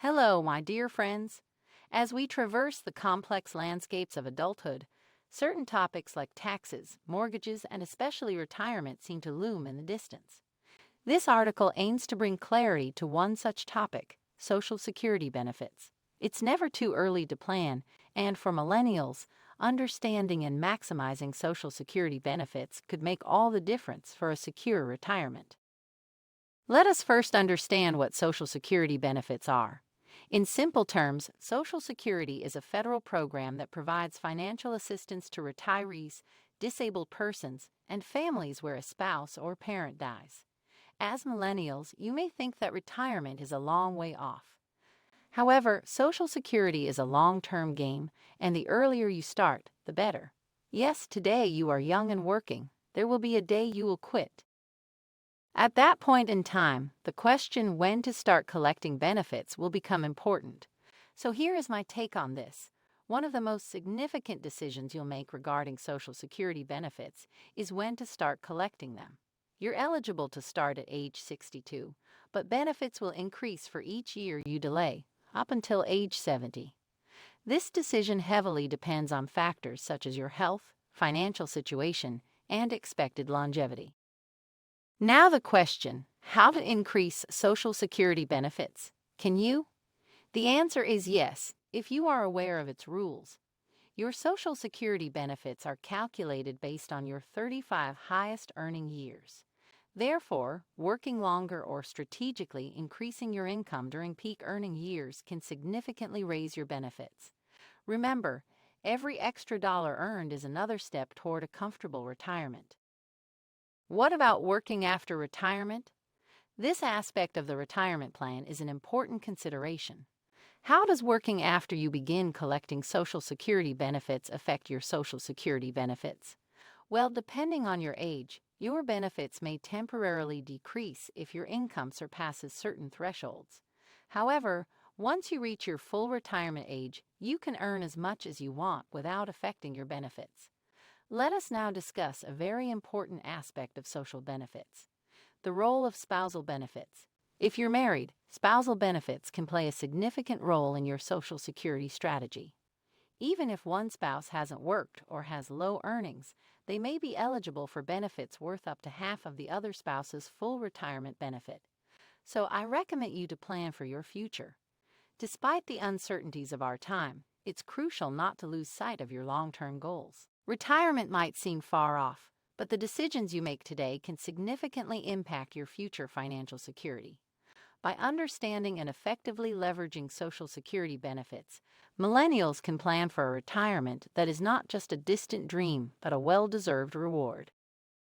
Hello, my dear friends. As we traverse the complex landscapes of adulthood, certain topics like taxes, mortgages, and especially retirement seem to loom in the distance. This article aims to bring clarity to one such topic: Social Security benefits. It's never too early to plan, and for millennials, understanding and maximizing Social Security benefits could make all the difference for a secure retirement. Let us first understand what Social Security benefits are. In simple terms, Social Security is a federal program that provides financial assistance to retirees, disabled persons, and families where a spouse or parent dies. As millennials, you may think that retirement is a long way off. However, Social Security is a long-term game, and the earlier you start, the better. Yes, today you are young and working. There will be a day you will quit. At that point in time, the question when to start collecting benefits will become important. So here is my take on this. One of the most significant decisions you'll make regarding Social Security benefits is when to start collecting them. You're eligible to start at age 62, but benefits will increase for each year you delay, up until age 70. This decision heavily depends on factors such as your health, financial situation, and expected longevity. Now the question, how to increase Social Security benefits? Can you? The answer is yes, if you are aware of its rules. Your Social Security benefits are calculated based on your 35 highest earning years. Therefore, working longer or strategically increasing your income during peak earning years can significantly raise your benefits. Remember, every extra dollar earned is another step toward a comfortable retirement. What about working after retirement? This aspect of the retirement plan is an important consideration. How does working after you begin collecting Social Security benefits affect your Social Security benefits? Well, depending on your age, your benefits may temporarily decrease if your income surpasses certain thresholds. However, once you reach your full retirement age, you can earn as much as you want without affecting your benefits. Let us now discuss a very important aspect of social benefits: the role of spousal benefits. If you're married, spousal benefits can play a significant role in your Social Security strategy. Even if one spouse hasn't worked or has low earnings, they may be eligible for benefits worth up to half of the other spouse's full retirement benefit. So I recommend you to plan for your future. Despite the uncertainties of our time, it's crucial not to lose sight of your long-term goals. Retirement might seem far off, but the decisions you make today can significantly impact your future financial security. By understanding and effectively leveraging Social Security benefits, millennials can plan for a retirement that is not just a distant dream, but a well-deserved reward.